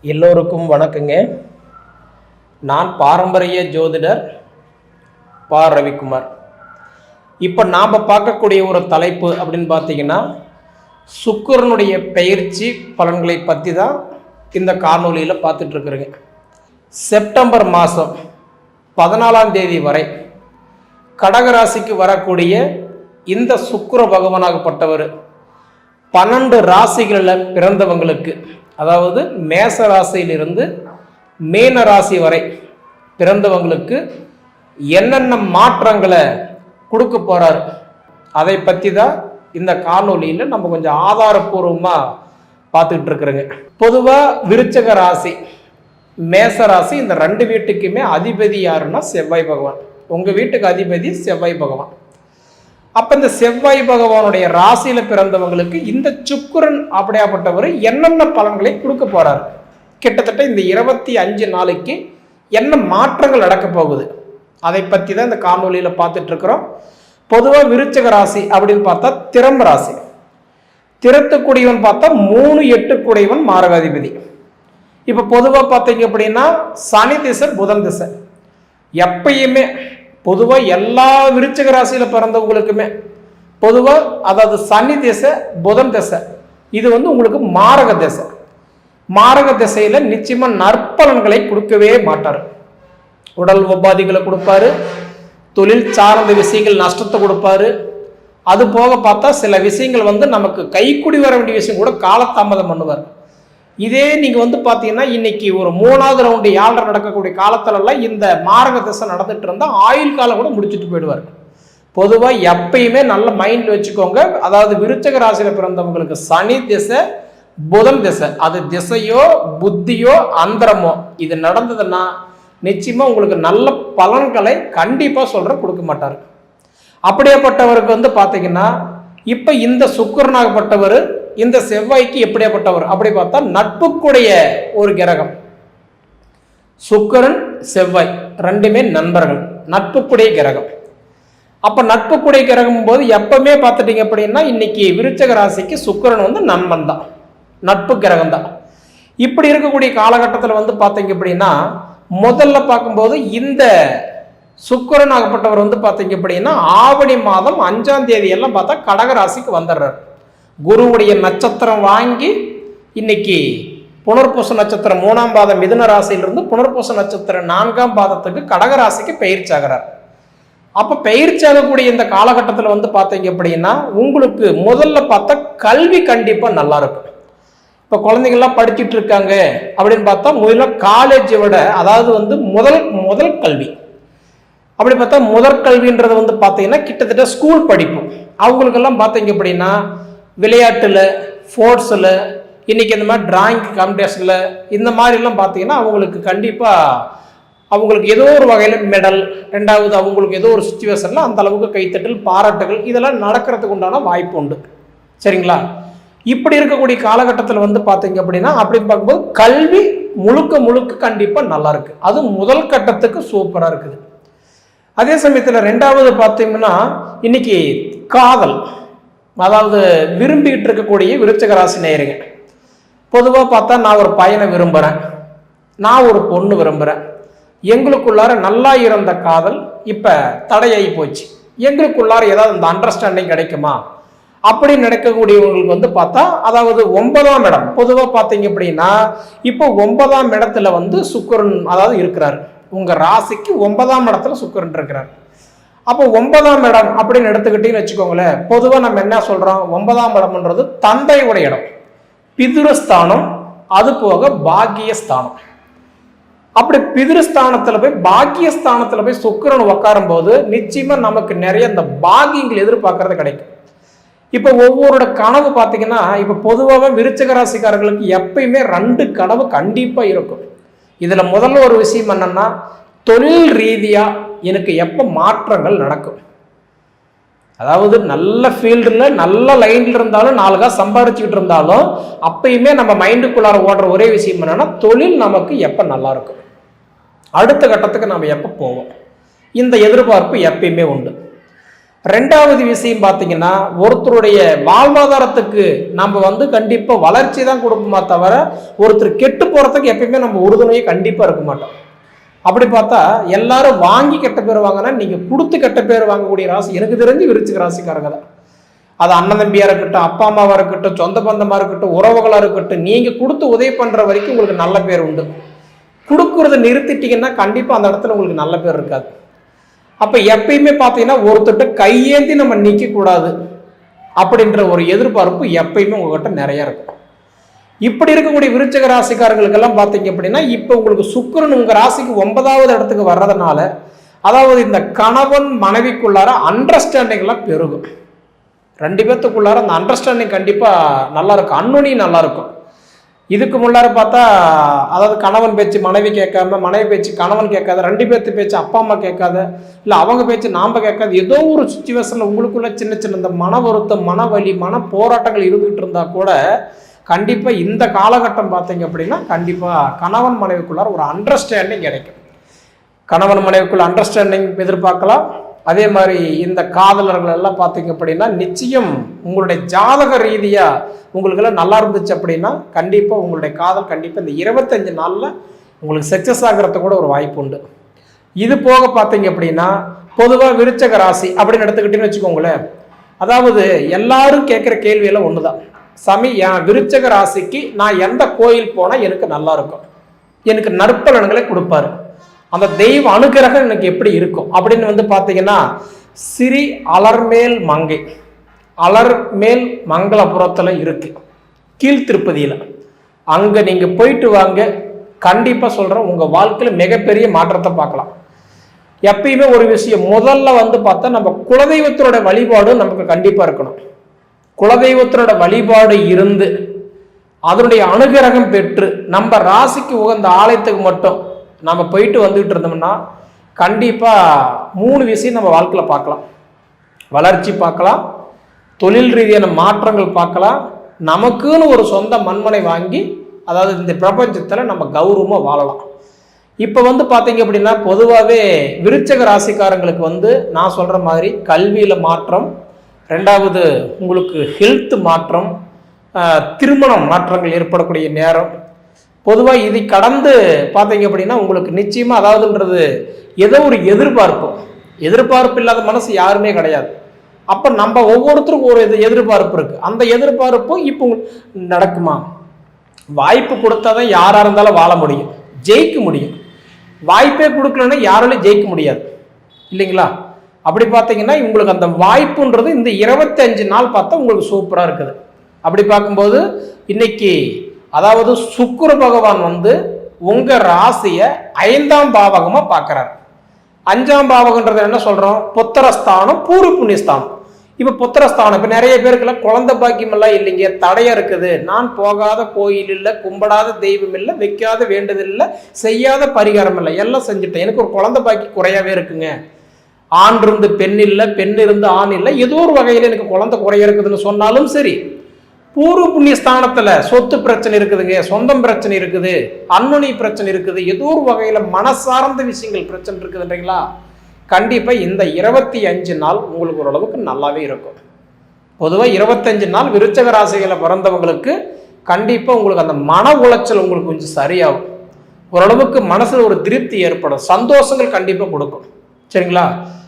எல்லோருக்கும் வணக்கங்க. நான் பாரம்பரிய ஜோதிடர் பா ரவிக்குமார். இப்போ நாம் பார்க்கக்கூடிய ஒரு தலைப்பு அப்படின்னு பார்த்தீங்கன்னா, சுக்கிரனுடைய பெயர்ச்சி பலன்களை பற்றி தான் இந்த காணொலியில் பார்த்துட்ருக்குறேங்க. செப்டம்பர் மாதம் 14ஆம் தேதி வரை கடகராசிக்கு வரக்கூடிய இந்த சுக்கிர பகவானாகப்பட்டவர் 12 ராசிகளில் பிறந்தவங்களுக்கு, அதாவது மேச ராசியிலிருந்து மீன ராசி வரை பிறந்தவங்களுக்கு என்னென்ன மாற்றங்களை கொடுக்க போறாரு அதை பற்றி தான் இந்த காணொலியில் நம்ம கொஞ்சம் ஆதாரபூர்வமாக பார்த்துக்கிட்டு இருக்கிறோங்க. பொதுவாக விருச்சக ராசி, மேச ராசி, இந்த 2 வீட்டுக்குமே அதிபதி யாருன்னா செவ்வாய் பகவான். உங்கள் வீட்டுக்கு அதிபதி செவ்வாய் பகவான். அப்போ இந்த செவ்வாய் பகவானுடைய ராசியில் பிறந்தவங்களுக்கு இந்த சுக்கிரன் அப்படியாப்பட்டவர் என்னென்ன பலன்களை கொடுக்க போறாரு, கிட்டத்தட்ட இந்த 25 நாளைக்கு என்ன மாற்றங்கள் நடக்க போகுது அதை பற்றி தான் இந்த காணொலியில் பார்த்துட்டு இருக்கிறோம். பொதுவாக விருச்சக ராசி அப்படின்னு பார்த்தா திறம் ராசி. திறத்துக்குடியவன் பார்த்தா 3-8 கூடியவன் மாரகாதிபதி. இப்போ பொதுவாக பார்த்தீங்க அப்படின்னா சனி திசை புதன் திசை எப்பயுமே பொதுவாக எல்லா விருச்சிக ராசியில் பிறந்தவங்களுக்குமே பொதுவாக, அதாவது சனி திசை புதன் திசை இது உங்களுக்கு மாரக திசை. மாரக திசையில் நிச்சயமாக நற்பலன்களை கொடுக்கவே மாட்டார். உடல் உபாதிகளை கொடுப்பாரு, தொழில் சார்ந்த விஷயங்கள் நஷ்டத்தை கொடுப்பாரு. அது போக பார்த்தா சில விஷயங்கள் நமக்கு கைக்குடி வர வேண்டிய விஷயம் கூட காலதாமதம் பண்ணுவார். இதே நீங்கள் பார்த்தீங்கன்னா இன்னைக்கு ஒரு 3வது ரவுண்டு 7 நடக்கக்கூடிய காலத்திலலாம் இந்த மாரக திசை நடந்துட்டு இருந்தால் ஆயுள் காலம் கூட முடிச்சுட்டு போயிடுவார். பொதுவாக எப்பயுமே நல்ல மைண்டில் வச்சுக்கோங்க. அதாவது விருச்சக ராசியில் பிறந்தவங்களுக்கு சனி திசை புதன் திசை, அது திசையோ புத்தியோ அந்தரமோ இது நடந்ததுன்னா நிச்சயமாக உங்களுக்கு நல்ல பலன்களை கண்டிப்பாக கொடுக்க மாட்டார். அப்படியேப்பட்டவருக்கு பார்த்தீங்கன்னா இப்போ இந்த சுக்கிரனாகப்பட்டவர் இந்த செவ்வாய்க்கு எப்படியாப்பட்டவர் அப்படி பார்த்தா நட்புக்குடைய ஒரு கிரகம். சுக்கிரன் செவ்வாய் 2மே நண்பர்கள், நட்புக்குடைய கிரகம். அப்ப நட்புக்குடைய கிரகம் போது எப்பவுமே பார்த்துட்டீங்க அப்படின்னா இன்னைக்கு விருச்சக ராசிக்கு சுக்கிரன் நண்பன் தான், நட்பு கிரகம் தான். இப்படி இருக்கக்கூடிய காலகட்டத்தில் பார்த்தீங்க அப்படின்னா முதல்ல பார்க்கும்போது இந்த சுக்கிரன் ஆகப்பட்டவர் பார்த்தீங்க அப்படின்னா ஆவணி மாதம் 5ஆம் தேதி எல்லாம் பார்த்தா கடக ராசிக்கு வந்துடுறார். குருவுடைய நட்சத்திரம் வாங்கி இன்னைக்கு புனர்பூச நட்சத்திரம் 3ஆம் பாதம் மிதுன ராசியிலிருந்து புனர்பூச நட்சத்திரம் 4ஆம் பாதத்துக்கு கடகராசிக்கு பயிற்சி ஆகிறார். அப்ப பயிற்சி ஆகக்கூடிய இந்த காலகட்டத்தில் பார்த்தீங்க அப்படின்னா உங்களுக்கு முதல்ல பார்த்தா கல்வி கண்டிப்பா நல்லா இருக்கும். இப்ப குழந்தைங்கள்லாம் படிச்சுட்டு இருக்காங்க அப்படின்னு பார்த்தா முதல்ல காலேஜை விட, அதாவது முதல் கல்வி அப்படி பார்த்தா முதல் கல்வின்றது பார்த்தீங்கன்னா கிட்டத்தட்ட ஸ்கூல் படிப்பு. அவங்களுக்கெல்லாம் பார்த்தீங்க அப்படின்னா விளையாட்டுல, ஸ்போர்ட்ஸில், இன்னைக்கு இந்த மாதிரி டிராயிங் காம்படிஷனில் இந்த மாதிரிலாம் பார்த்தீங்கன்னா அவங்களுக்கு கண்டிப்பாக அவங்களுக்கு ஏதோ ஒரு வகையில் மெடல், 2வது அவங்களுக்கு ஏதோ ஒரு சுச்சுவேஷனில் அந்த அளவுக்கு கைத்தட்டல், பாராட்டுகள் இதெல்லாம் நடக்கிறதுக்கு உண்டான வாய்ப்பு உண்டு. சரிங்களா? இப்படி இருக்கக்கூடிய காலகட்டத்தில் பார்த்தீங்க அப்படின்னா அப்படி பார்க்கும்போது கல்வி முழுக்க கண்டிப்பாக நல்லா இருக்கு. அது முதல் கட்டத்துக்கு சூப்பராக இருக்குது. அதே சமயத்தில் 2வது பார்த்தீங்கன்னா இன்னைக்கு காதல், அதாவது விரும்பிக்கிட்டு இருக்கக்கூடிய விருச்சக ராசி நேயருங்க. பொதுவாக பார்த்தா நான் ஒரு பையனை விரும்புகிறேன், நான் ஒரு பொண்ணு விரும்புகிறேன், எங்களுக்குள்ளார நல்லா இருந்த காதல் இப்போ தடையாகி போச்சு, எங்களுக்குள்ளார ஏதாவது இந்த அண்டர்ஸ்டாண்டிங் கிடைக்குமா அப்படின்னு நினைக்கக்கூடியவங்களுக்கு பார்த்தா, அதாவது 9ஆம் இடம் பொதுவாக பார்த்தீங்க அப்படின்னா இப்போ 9ஆம் இடத்துல சுக்கிரன் அதாவது இருக்கிறார். உங்கள் ராசிக்கு 9ஆம் இடத்துல சுக்கிரன் இருக்கிறார். அப்போ 9ஆம் இடம் அப்படின்னு எடுத்துக்கிட்டீங்கன்னு வச்சுக்கோங்களேன். பொதுவாக நம்ம என்ன சொல்றோம், 9ஆம் இடம்ன்றது தந்தையுடைய இடம், பிதுருஸ்தானம், அது போக பாக்கியஸ்தானம். அப்படி பிதுருஸ்தானத்துல போய் பாக்கியஸ்தானத்துல போய் சுக்கிரன் உட்காரும் போது நிச்சயமா நமக்கு நிறைய இந்த பாக்கியங்கள் எதிர்பார்க்கறது கிடைக்கும். இப்போ ஒவ்வொருட கனவு பார்த்தீங்கன்னா இப்போ பொதுவாக விருச்சக ராசிக்காரர்களுக்கு எப்பயுமே 2 கனவு கண்டிப்பா இருக்கும். இதுல முதல்ல ஒரு விஷயம் என்னன்னா, தொழில் ரீதியா எனக்கு எப்போ மாற்றங்கள் நடக்கும், அதாவது நல்ல ஃபீல்டில் நல்ல லைன்ல இருந்தாலும் 4 காசு சம்பாதிச்சுக்கிட்டு இருந்தாலும் அப்பயுமே நம்ம மைண்டுக்குள்ளார ஓடுற ஒரே விஷயம் என்னன்னா, தொழில் நமக்கு எப்போ நல்லா இருக்கும், அடுத்த கட்டத்துக்கு நம்ம எப்போ போவோம், இந்த எதிர்பார்ப்பு எப்பயுமே உண்டு. ரெண்டாவது விஷயம் பார்த்தீங்கன்னா, ஒருத்தருடைய வாழ்வாதாரத்துக்கு நம்ம வந்து கண்டிப்பாக வளர்ச்சி தான் கொடுப்போமா தவிர ஒருத்தர் கெட்டு போகிறதுக்கு எப்பயுமே நம்ம உறுதுணையே கண்டிப்பாக இருக்க மாட்டோம். அப்படி பார்த்தா எல்லாரும் வாங்கி கெட்ட பேர் வாங்கினா நீங்கள் கொடுத்து கெட்ட பேர் வாங்கக்கூடிய ராசி எனக்கு தெரிஞ்சு விருச்சிக ராசிக்காரங்க தான். அது அண்ணன் தம்பியாக இருக்கட்டும், அப்பா அம்மாவாக இருக்கட்டும், சொந்த பந்தமாக இருக்கட்டும், உறவுகளாக இருக்கட்டும், நீங்கள் கொடுத்து உதவி பண்ணுற வரைக்கும் உங்களுக்கு நல்ல பேர் உண்டு. கொடுக்குறத நிறுத்திட்டீங்கன்னா கண்டிப்பாக அந்த இடத்துல உங்களுக்கு நல்ல பேர் இருக்காது. அப்போ எப்பயுமே பார்த்தீங்கன்னா ஒருத்தட்ட கையேந்தி நம்ம நிற்கக்கூடாது அப்படின்ற ஒரு எதிர்பார்ப்பு எப்பயுமே உங்ககிட்ட நிறைய இருக்கும். இப்படி இருக்கக்கூடிய விருச்சிக ராசிக்காரங்களுக்கெல்லாம் பார்த்தீங்க அப்படின்னா, இப்போ உங்களுக்கு சுக்கிரன் உங்கள் ராசிக்கு 9வது இடத்துக்கு வர்றதுனால, அதாவது இந்த கணவன் மனைவிக்குள்ளார அண்டர்ஸ்டாண்டிங்லாம் பெருகும். 2 பேர்த்துக்குள்ளார அந்த அண்டர்ஸ்டாண்டிங் கண்டிப்பாக நல்லா இருக்கும், அன்னுனி நல்லா இருக்கும். இதுக்கு முன்னாடி பார்த்தா, அதாவது கணவன் பேச்சு மனைவி கேட்காம, மனைவி பேச்சு கணவன் கேட்காத, 2 பேர்த்து பேச்சு அப்பா அம்மா கேட்காத, இல்லை அவங்க பேச்சு நாம் கேட்காது, ஏதோ ஒரு சுச்சுவேஷனில் உங்களுக்குள்ள சின்ன சின்ன இந்த மன வருத்தம், மன வலி, மன போராட்டங்கள் இருந்துகிட்டு இருந்தால் கூட கண்டிப்பாக இந்த காலகட்டம் பார்த்தீங்க அப்படின்னா கண்டிப்பாக கணவன் மனைவிக்குள்ளார ஒரு அண்டர்ஸ்டாண்டிங் கிடைக்கும். கணவன் மனைவிக்குள்ள அண்டர்ஸ்டாண்டிங் எதிர்பார்க்கலாம். அதே மாதிரி இந்த காதலர்கள் எல்லாம் பார்த்தீங்க அப்படின்னா நிச்சயம் உங்களுடைய ஜாதக ரீதியாக உங்களுக்கெல்லாம் நல்லா இருந்துச்சு அப்படின்னா கண்டிப்பாக உங்களுடைய காதல் கண்டிப்பாக இந்த 25 நாளில் உங்களுக்கு சக்ஸஸ் ஆகிறது கூட ஒரு வாய்ப்பு உண்டு. இது போக பார்த்தீங்க அப்படின்னா பொதுவாக விருச்சிக ராசி அப்படின்னு எடுத்துக்கிட்டீங்கன்னு வச்சுக்கோங்களேன். அதாவது எல்லாரும் கேட்குற கேள்வியெல்லாம் ஒன்று தான், சாமி என் விருச்சிக ராசிக்கு நான் எந்த கோயில் போனால் எனக்கு நல்லா இருக்கும், எனக்கு நற்பலன்களை கொடுப்பாரு, அந்த தெய்வ அனுகிரகம் எனக்கு எப்படி இருக்கும் அப்படின்னு வந்து பார்த்தீங்கன்னா, ஸ்ரீ அலர்மேல் மங்கை, அலர்மேல் மங்களபுரத்தில் இருக்கு, கீழ்த்திருப்பதியில். அங்கே நீங்கள் போயிட்டு வாங்க, கண்டிப்பாக சொல்கிறேன் உங்கள் வாழ்க்கையில் மிகப்பெரிய மாற்றத்தை பார்க்கலாம். எப்பயுமே ஒரு விஷயம் முதல்ல வந்து பார்த்தா நம்ம குலதெய்வத்தினோட வழிபாடு நமக்கு கண்டிப்பாக இருக்கணும். குலதெய்வத்தினோட வழிபாடு இருந்து அதனுடைய அனுகிரகம் பெற்று நம்ம ராசிக்கு உகந்த ஆலயத்துக்கு மட்டும் நம்ம போயிட்டு வந்துகிட்டு இருந்தோம்னா கண்டிப்பாக 3 விஷயம் நம்ம வாழ்க்கையில் பார்க்கலாம். வளர்ச்சி பார்க்கலாம், தொழில் ரீதியான மாற்றங்கள் பார்க்கலாம், நமக்குன்னு ஒரு சொந்த மண்மனை வாங்கி அதாவது இந்த பிரபஞ்சத்தில் நம்ம கௌரவமாக வாழலாம். இப்போ வந்து பார்த்தீங்க அப்படின்னா பொதுவாகவே விருச்சிக ராசிக்காரங்களுக்கு வந்து நான் சொல்கிற மாதிரி கல்வியில் மாற்றம், 2வது உங்களுக்கு ஹெல்த் மாற்றம், திருமணம் மாற்றங்கள் ஏற்படக்கூடிய நேரம். பொதுவாக இதை கடந்து பார்த்தீங்க அப்படின்னா உங்களுக்கு நிச்சயமாக அதாவதுன்றது ஏதோ ஒரு எதிர்பார்ப்பு இல்லாத மனசு யாருமே கிடையாது. அப்போ நம்ம ஒவ்வொருத்தருக்கும் ஒரு எதிர்பார்ப்பு இருக்குது. அந்த எதிர்பார்ப்பும் இப்போ நடக்குமா? வாய்ப்பு கொடுத்தா தான் யாராக இருந்தாலும் வாழ முடியும், ஜெயிக்க முடியும். வாய்ப்பே கொடுக்கலன்னா யாராலையும் ஜெயிக்க முடியாது இல்லைங்களா? அப்படி பார்த்தீங்கன்னா உங்களுக்கு அந்த வாய்ப்புன்றது இந்த 25 நாள் பார்த்தா உங்களுக்கு சூப்பராக இருக்குது. அப்படி பார்க்கும்போது இன்னைக்கு அதாவது சுக்கிர பகவான் வந்து உங்கள் ராசியை 5ஆம் பாவகமாக பார்க்குறாரு. 5ஆம் பாவகன்றது என்ன சொல்கிறோம்? புத்திரஸ்தானம், பூர்வ புண்ணியஸ்தானம். இப்போ புத்திரஸ்தானம், இப்போ நிறைய பேருக்குலாம் குழந்தை பாக்கியம் எல்லாம் இல்லைங்க, தடையா இருக்குது, நான் போகாத கோயில் இல்லை, கும்பிடாத தெய்வம் இல்லை, வைக்காத வேண்டுதல் இல்லை, செய்யாத பரிகாரம் இல்லை, எல்லாம் செஞ்சுட்டேன், எனக்கு ஒரு குழந்தை பாக்கி குறையாவே இருக்குங்க, ஆண் இருந்து பெண் இல்லை, பெண் இருந்து ஆண் இல்லை, ஏதோ ஒரு வகையில் எனக்கு குழந்தை குறைய இருக்குதுன்னு சொன்னாலும் சரி, பூர்வ புண்ணிய ஸ்தானத்தில் சொத்து பிரச்சனை இருக்குதுங்க, சொந்தம் பிரச்சனை இருக்குது, அன்னுனி பிரச்சனை இருக்குது, ஏதோ ஒரு வகையில் மனசார்ந்த விஷயங்கள் பிரச்சனை இருக்குதுன்றீங்களா? கண்டிப்பாக இந்த 25 நாள் உங்களுக்கு ஓரளவுக்கு நல்லாவே இருக்கும். பொதுவாக 25 நாள் விருச்சிக ராசிகளை பிறந்தவங்களுக்கு கண்டிப்பாக உங்களுக்கு அந்த மன உளைச்சல் உங்களுக்கு கொஞ்சம் சரியாகும். ஓரளவுக்கு மனசில் ஒரு திருப்தி ஏற்படும், சந்தோஷங்கள் கண்டிப்பாக கொடுக்கும். சரிங்களா?